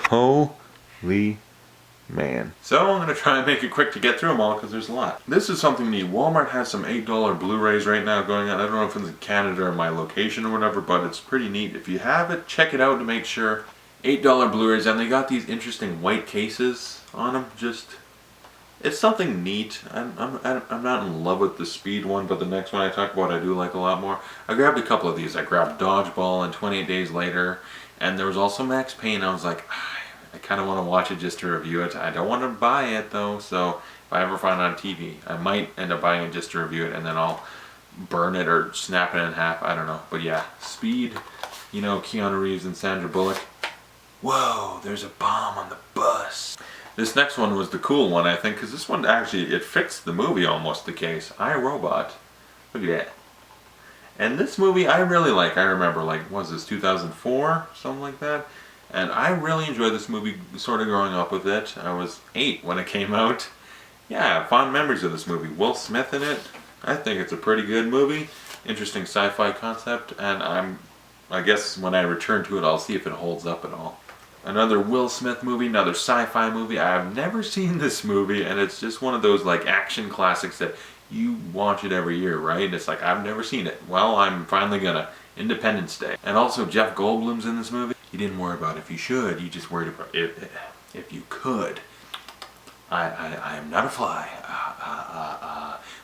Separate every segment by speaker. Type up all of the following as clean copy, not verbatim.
Speaker 1: Holy man. So I'm going to try and make it quick to get through them all because there's a lot. This is something neat. Walmart has some $8 Blu-rays right now going on. I don't know if it's in Canada or my location or whatever, but it's pretty neat. If you have it, check it out to make sure. $8 Blu-rays, and they got these interesting white cases on them. Just, it's something neat. I'm not in love with the Speed one, but the next one I talk about I do like a lot more. I grabbed a couple of these. I grabbed Dodgeball and 28 Days Later, and there was also Max Payne. I was like, I kind of want to watch it just to review it. I don't want to buy it though, so if I ever find it on TV, I might end up buying it just to review it, and then I'll burn it or snap it in half. I don't know. But yeah, Speed, you know, Keanu Reeves and Sandra Bullock. Whoa, there's a bomb on the bus. This next one was the cool one, I think, because this one actually, it fits the movie almost, the case. I, Robot. Look at that. And this movie I really like. I remember, like, what was this, 2004? Something like that. And I really enjoyed this movie, sort of growing up with it. I was 8 when it came out. Yeah, fond memories of this movie. Will Smith in it. I think it's a pretty good movie. Interesting sci-fi concept, and I guess when I return to it, I'll see if it holds up at all. Another Will Smith movie, another sci-fi movie. I've never seen this movie, and it's just one of those like action classics that you watch it every year, right? It's like, I've never seen it. Well, I'm finally gonna. Independence Day. And also Jeff Goldblum's in this movie. You didn't worry about if you should, you just worried about if you could. I am not a fly.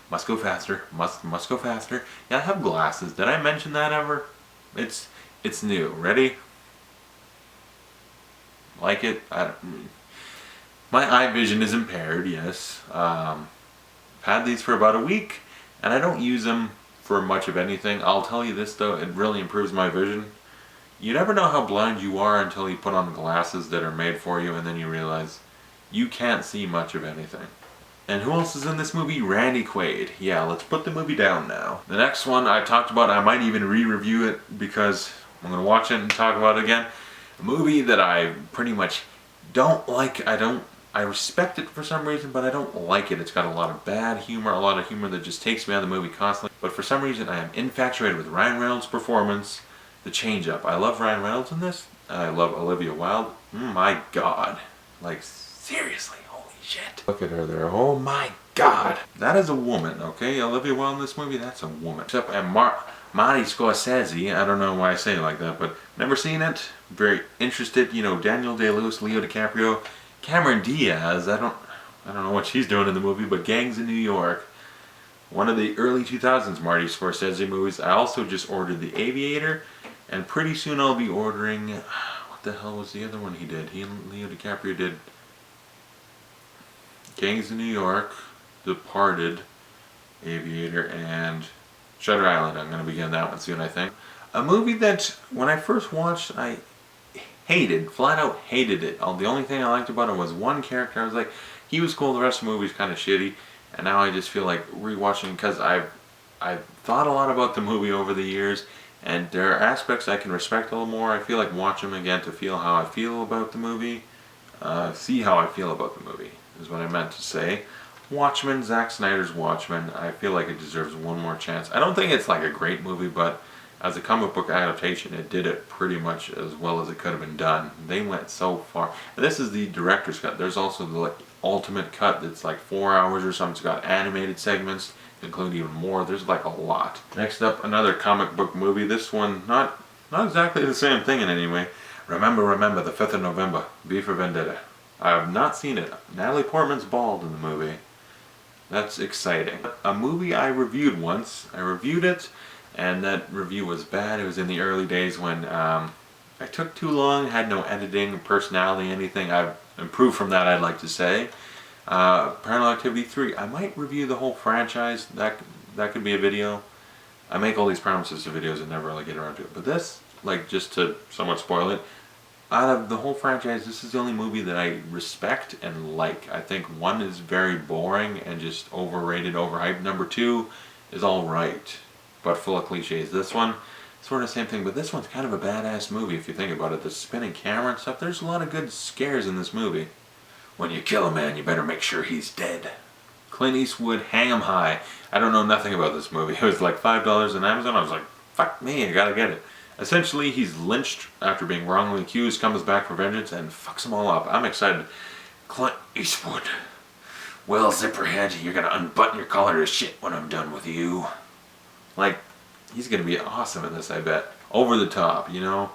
Speaker 1: Must go faster. Must go faster. Yeah, I have glasses. Did I mention that ever? It's new. Ready? Like it? My eye vision is impaired, yes. I've had these for about a week, and I don't use them for much of anything. I'll tell you this though, it really improves my vision. You never know how blind you are until you put on glasses that are made for you, and then you realize you can't see much of anything. And who else is in this movie? Randy Quaid. Yeah, let's put the movie down now. The next one I talked about, I might even re-review it because I'm going to watch it and talk about it again. A movie that I pretty much don't like. I respect it for some reason, but I don't like it. It's got a lot of bad humor, a lot of humor that just takes me out of the movie constantly. But for some reason, I am infatuated with Ryan Reynolds' performance, The Change-Up. I love Ryan Reynolds in this. I love Olivia Wilde. My God. Like, seriously, holy shit. Look at her there. Oh my God. That is a woman, okay? Olivia Wilde in this movie, that's a woman. Except Marty Scorsese. I don't know why I say it like that, but never seen it. Very interested. You know, Daniel Day-Lewis, Leo DiCaprio. Cameron Diaz, I don't know what she's doing in the movie, but Gangs in New York. One of the early 2000s Marty Scorsese movies. I also just ordered The Aviator, and pretty soon I'll be ordering, what the hell was the other one he did? He and Leo DiCaprio did Gangs in New York, Departed, Aviator, and Shutter Island. I'm going to begin that one soon, I think. A movie that, when I first watched, I hated, flat out hated it. The only thing I liked about it was one character. I was like, he was cool, the rest of the movie was kind of shitty. And now I just feel like rewatching, because I've thought a lot about the movie over the years, and there are aspects I can respect a little more. I feel like watch them again to feel how I feel about the movie. See how I feel about the movie, is what I meant to say. Watchmen, Zack Snyder's Watchmen, I feel like it deserves one more chance. I don't think it's like a great movie, but as a comic book adaptation, it did it pretty much as well as it could have been done. They went so far. And this is the director's cut. There's also the ultimate cut that's like 4 hours or something. It's got animated segments, include even more. There's like a lot. Next up, another comic book movie. This one, not exactly the same thing in any way. Remember, the 5th of November, V for Vendetta. I have not seen it. Natalie Portman's bald in the movie. That's exciting. A movie I reviewed once. I reviewed it, and that review was bad. It was in the early days when I took too long, had no editing, personality, anything. I've improved from that, I'd like to say. Paranormal Activity 3. I might review the whole franchise. That could be a video. I make all these promises to videos and never really get around to it. But this, like, just to somewhat spoil it, out of the whole franchise, this is the only movie that I respect and like. I think 1 is very boring and just overrated, overhyped. Number 2 is alright, but full of cliches. This one, sort of the same thing, but this one's kind of a badass movie if you think about it. The spinning camera and stuff, there's a lot of good scares in this movie. When you kill a man, you better make sure he's dead. Clint Eastwood, hang 'em high. I don't know nothing about this movie. It was like $5 on Amazon. I was like, fuck me, I gotta get it. Essentially, he's lynched after being wrongly accused, comes back for vengeance, and fucks them all up. I'm excited. Clint Eastwood. Well, Zipperhead, you're gonna unbutton your collar to shit when I'm done with you. Like, he's gonna be awesome in this, I bet. Over the top, you know?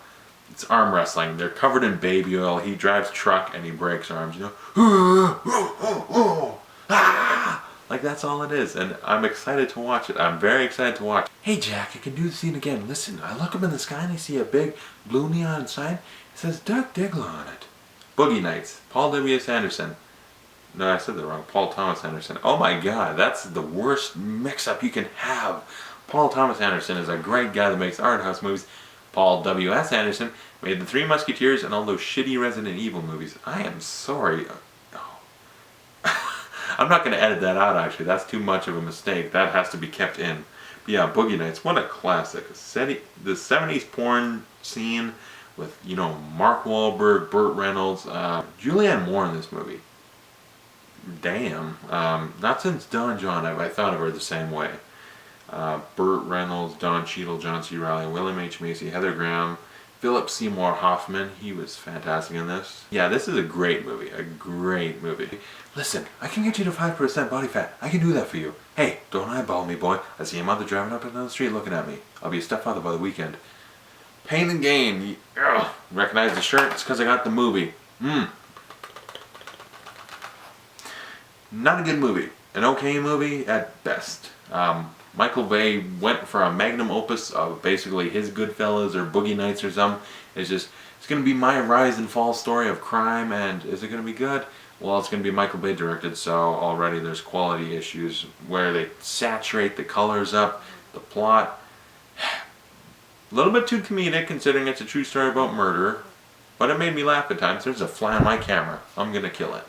Speaker 1: It's arm wrestling. They're covered in baby oil. He drives truck and he breaks arms, you know? Like, that's all it is. And I'm excited to watch it. I'm very excited to watch it. Hey, Jack, I can do the scene again. Listen, I look up in the sky and I see a big blue neon sign. It says Doug Diggler on it. Boogie Nights. Paul W.S. Anderson. No, I said that wrong. Paul Thomas Anderson. Oh my God, that's the worst mix-up you can have. Paul Thomas Anderson is a great guy that makes art house movies. Paul W.S. Anderson made The Three Musketeers and all those shitty Resident Evil movies. I am sorry. Oh. I'm not going to edit that out, actually. That's too much of a mistake. That has to be kept in. But yeah, Boogie Nights, what a classic. The 70s porn scene with, you know, Mark Wahlberg, Burt Reynolds, Julianne Moore in this movie. Damn. Not since Don John have I thought of her the same way. Burt Reynolds, Don Cheadle, John C. Reilly, William H. Macy, Heather Graham, Philip Seymour Hoffman. He was fantastic in this. Yeah, this is a great movie. A great movie. Listen, I can get you to 5% body fat. I can do that for you. Hey, don't eyeball me, boy. I see a mother driving up and down the street looking at me. I'll be a stepfather by the weekend. Pain and Gain. Ugh. Recognize the shirt? It's because I got the movie. Not a good movie. An okay movie at best. Michael Bay went for a magnum opus of basically his Goodfellas or Boogie Nights or something. It's going to be my rise and fall story of crime, and is it going to be good? Well, it's going to be Michael Bay directed, so already there's quality issues where they saturate the colors up, the plot. A little bit too comedic considering it's a true story about murder, but it made me laugh at times. There's a fly on my camera. I'm going to kill it.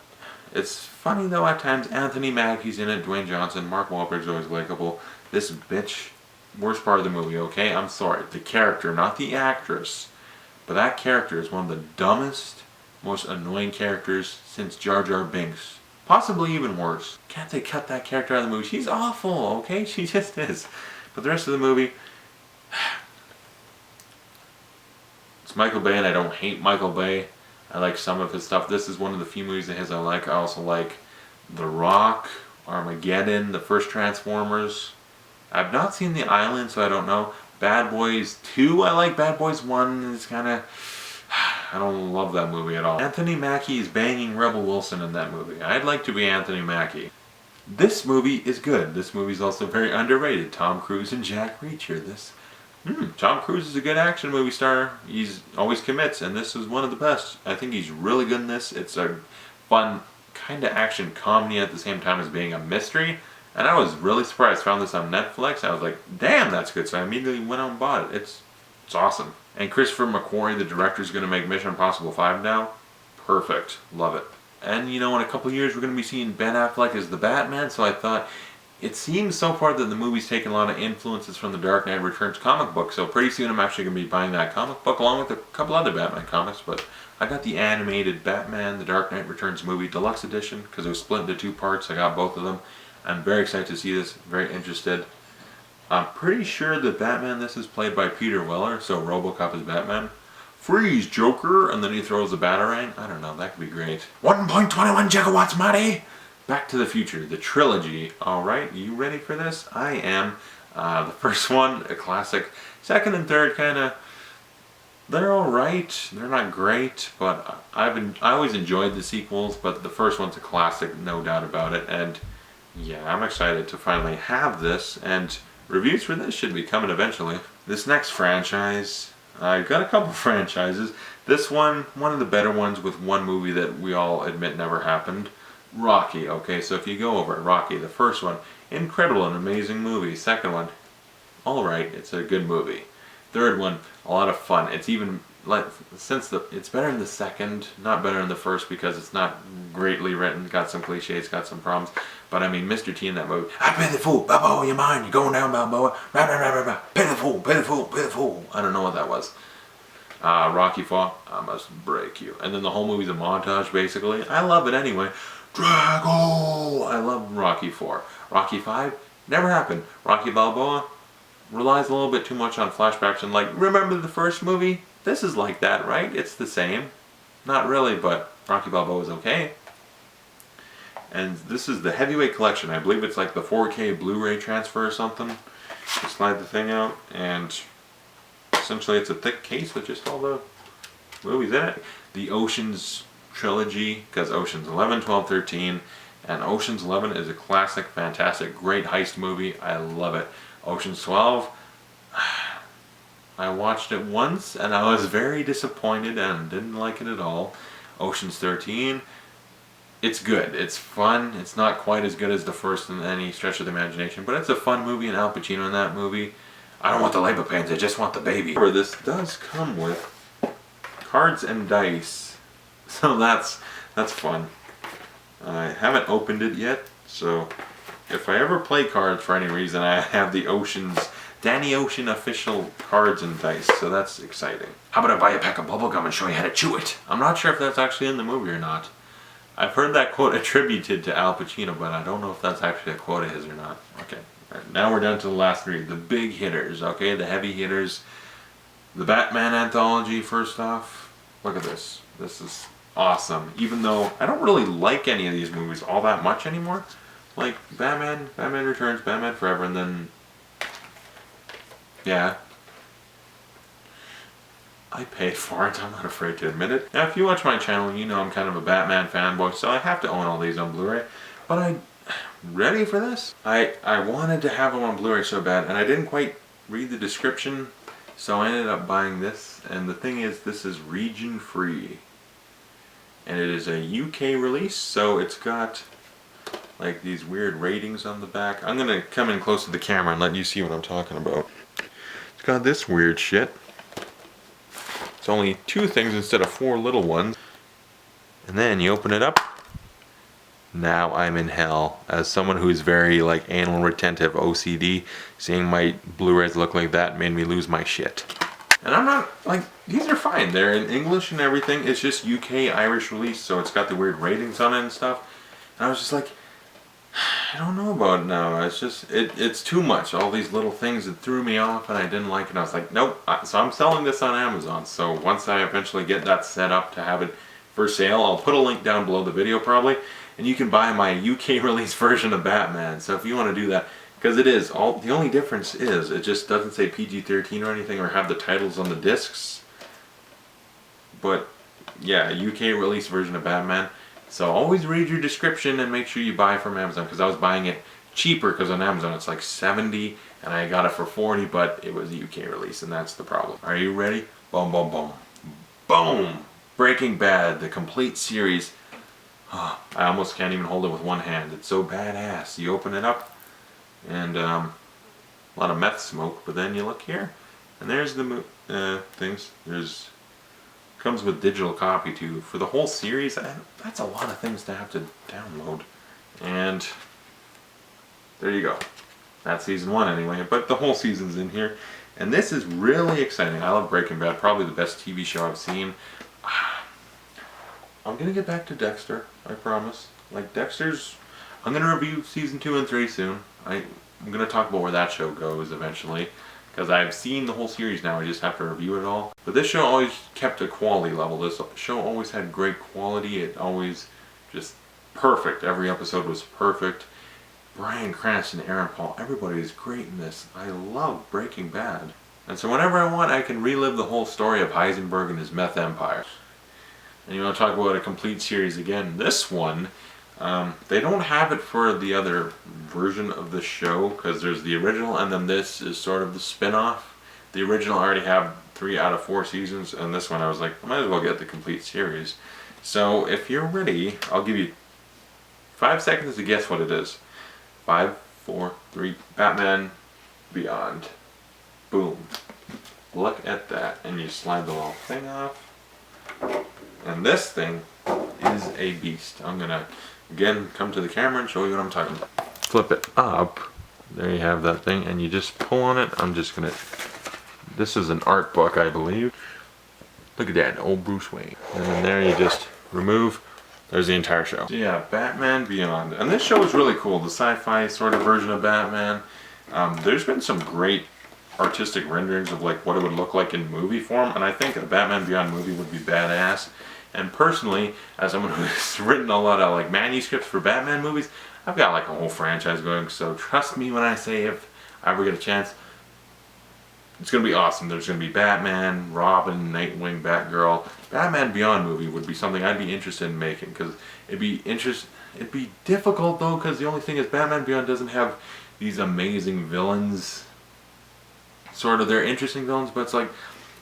Speaker 1: It's funny though at times. Anthony Mackie's in it, Dwayne Johnson, Mark Wahlberg's always likable. This bitch, worst part of the movie, okay? I'm sorry. The character, not the actress. But that character is one of the dumbest, most annoying characters since Jar Jar Binks. Possibly even worse. Can't they cut that character out of the movie? She's awful, okay? She just is. But the rest of the movie, it's Michael Bay, and I don't hate Michael Bay. I like some of his stuff. This is one of the few movies of his I like. I also like The Rock, Armageddon, the first Transformers. I've not seen The Island, so I don't know. Bad Boys 2, I like. Bad Boys 1 is kind of... I don't love that movie at all. Anthony Mackie is banging Rebel Wilson in that movie. I'd like to be Anthony Mackie. This movie is good. This movie is also very underrated. Tom Cruise and Jack Reacher. Tom Cruise is a good action movie star. He's always commits, and this is one of the best. I think he's really good in this. It's a fun kind of action comedy at the same time as being a mystery. And I was really surprised. Found this on Netflix. I was like, damn, that's good. So I immediately went out and bought it. It's awesome. And Christopher McQuarrie, the director, is going to make Mission Impossible 5 now. Perfect. Love it. And you know, in a couple years, we're going to be seeing Ben Affleck as the Batman. So I thought, it seems so far that the movie's taken a lot of influences from the Dark Knight Returns comic book. So pretty soon I'm actually going to be buying that comic book along with a couple other Batman comics. But I got the animated Batman, the Dark Knight Returns movie deluxe edition because it was split into 2 parts. I got both of them. I'm very excited to see this, very interested. I'm pretty sure that Batman, this is played by Peter Weller, so RoboCop is Batman. Freeze, Joker! And then he throws a batarang. I don't know, that could be great. 1.21 gigawatts, Marty! Back to the Future, the trilogy. Alright, you ready for this? I am. The first one, a classic. Second and third, kinda... They're alright. They're not great, but I always enjoyed the sequels, but the first one's a classic, no doubt about it. And yeah, I'm excited to finally have this, and reviews for this should be coming eventually. This next franchise, I've got a couple franchises. This one of the better ones with one movie that we all admit never happened. Rocky, okay, so if you go over it, Rocky, the first one, incredible and amazing movie. Second one, alright, it's a good movie. Third one, a lot of fun. It's even, it's better in the second, not better in the first because it's not greatly written, got some cliches, got some problems. But I mean, Mr. T in that movie, I pay the fool, Balboa, you're mine, you're going down, Balboa, rah, rah, rah, rah, rah. Pay the fool, pay the fool, pay the fool. I don't know what that was. Rocky 4, I must break you. And then the whole movie's a montage, basically. I love it anyway. Drago! I love Rocky 4. Rocky 5, never happened. Rocky Balboa, relies a little bit too much on flashbacks and like, remember the first movie? This is like that, right? It's the same. Not really, but Rocky Balboa is okay. And this is the heavyweight collection. I believe it's like the 4K Blu-ray transfer or something. You slide the thing out, and essentially it's a thick case with just all the movies in it. The Ocean's Trilogy, because Ocean's 11, 12, 13, and Ocean's 11 is a classic, fantastic, great heist movie. I love it. Ocean's 12, I watched it once and I was very disappointed and didn't like it at all. Ocean's 13, it's good. It's fun. It's not quite as good as the first in any stretch of the imagination, but it's a fun movie, and Al Pacino in that movie. I don't want the labor pains, I just want the baby. This does come with cards and dice, so that's fun. I haven't opened it yet, so if I ever play cards for any reason, I have the Danny Ocean official cards and dice, so that's exciting. How about I buy a pack of bubblegum and show you how to chew it? I'm not sure if that's actually in the movie or not. I've heard that quote attributed to Al Pacino, but I don't know if that's actually a quote of his or not. Okay, right, now we're down to the last three, the big hitters, okay, the heavy hitters. The Batman Anthology, first off. Look at this. This is awesome. Even though I don't really like any of these movies all that much anymore. Like Batman Returns, Batman Forever, and then... yeah. I paid for it, I'm not afraid to admit it. Now if you watch my channel, you know I'm kind of a Batman fanboy, so I have to own all these on Blu-ray. But ready for this? I wanted to have them on Blu-ray so bad, and I didn't quite read the description, so I ended up buying this. And the thing is, this is region free. And it is a UK release, so it's got like these weird ratings on the back. I'm gonna come in close to the camera and let you see what I'm talking about. It's got this weird shit. It's only 2 things instead of 4 little ones. And then you open it up. Now I'm in hell. As someone who's very like anal retentive, OCD, seeing my Blu-rays look like that made me lose my shit. And I'm not, like, these are fine. They're in English and everything. It's just UK Irish release, so it's got the weird ratings on it and stuff. And I was just like, I don't know about it now. It's just, it's too much. All these little things that threw me off and I didn't like it. I was like, nope. So I'm selling this on Amazon. So once I eventually get that set up to have it for sale, I'll put a link down below the video probably. And you can buy my UK release version of Batman. So if you want to do that, because it is, the only difference is it just doesn't say PG-13 or anything or have the titles on the discs. But yeah, UK release version of Batman. So always read your description and make sure you buy from Amazon, because I was buying it cheaper because on Amazon it's like 70 and I got it for 40, but it was a UK release and that's the problem. Are you ready? Boom, boom, boom. Boom! Breaking Bad, the complete series. Oh, I almost can't even hold it with one hand. It's so badass. You open it up and a lot of meth smoke, but then you look here and there's the things. Comes with digital copy too for the whole series. That's a lot of things to have to download, and there you go. That's season 1 anyway, but the whole season's in here, and this is really exciting. I love Breaking Bad, probably the best TV show I've seen. I'm gonna get back to Dexter, I promise. Like Dexter's, I'm gonna review season 2 and 3 soon. I'm gonna talk about where that show goes eventually, because I've seen the whole series now, I just have to review it all. But this show always kept a quality level. This show always had great quality. It always just perfect. Every episode was perfect. Bryan Cranston, Aaron Paul, everybody is great in this. I love Breaking Bad. And so whenever I want, I can relive the whole story of Heisenberg and his meth empire. And you want to talk about a complete series again. This one, they don't have it for the other version of the show, because there's the original and then this is sort of the spin-off. The original already have 3 out of 4 seasons, and this one I was like, I might as well get the complete series. So if you're ready, I'll give you 5 seconds to guess what it is. 5, 4, 3, Batman Beyond. Boom. Look at that. And you slide the little thing off. And this thing is a beast. I'm gonna again come to the camera and show you what I'm talking about. Flip it up. There you have that thing, and you just pull on it. I'm just gonna, this is an art book, I believe. Look at that, old Bruce Wayne. And then there you just remove, there's the entire show. So yeah, Batman Beyond. And this show is really cool, the sci-fi sort of version of Batman. There's been some great artistic renderings of like what it would look like in movie form, and I think a Batman Beyond movie would be badass. And personally, as someone who's written a lot of like manuscripts for Batman movies, I've got like a whole franchise going, so trust me when I say if I ever get a chance, it's going to be awesome. There's going to be Batman, Robin, Nightwing, Batgirl. Batman Beyond movie would be something I'd be interested in making, because it'd be difficult though, because the only thing is Batman Beyond doesn't have these amazing villains. Sort of, they're interesting villains, but it's like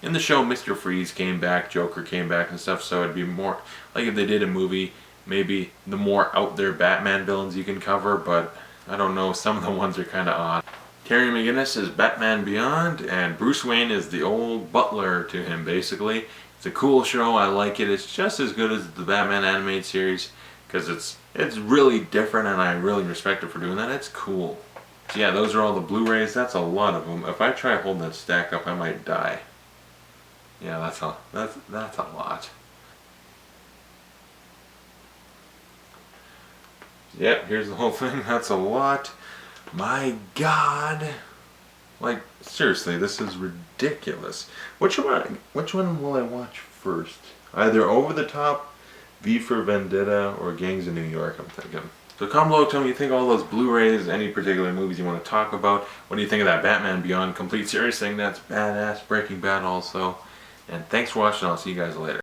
Speaker 1: in the show Mr. Freeze came back, Joker came back and stuff, so it'd be more like if they did a movie, maybe the more out there Batman villains you can cover, but I don't know, some of the ones are kind of odd. Terry McGinnis is Batman Beyond, and Bruce Wayne is the old butler to him, basically. It's a cool show, I like it. It's just as good as the Batman animated series, because it's really different, and I really respect it for doing that. It's cool. So yeah, those are all the Blu-rays. That's a lot of them. If I try holding that stack up, I might die. Yeah, that's a lot. Yep, here's the whole thing. That's a lot. My God. Like, seriously, this is ridiculous. Which one will I watch first? Either Over the Top, V for Vendetta, or Gangs of New York, I'm thinking. So comment below, tell me what you think of all those Blu-rays, any particular movies you want to talk about. What do you think of that Batman Beyond complete series thing? That's badass. Breaking Bad also. And thanks for watching. I'll see you guys later.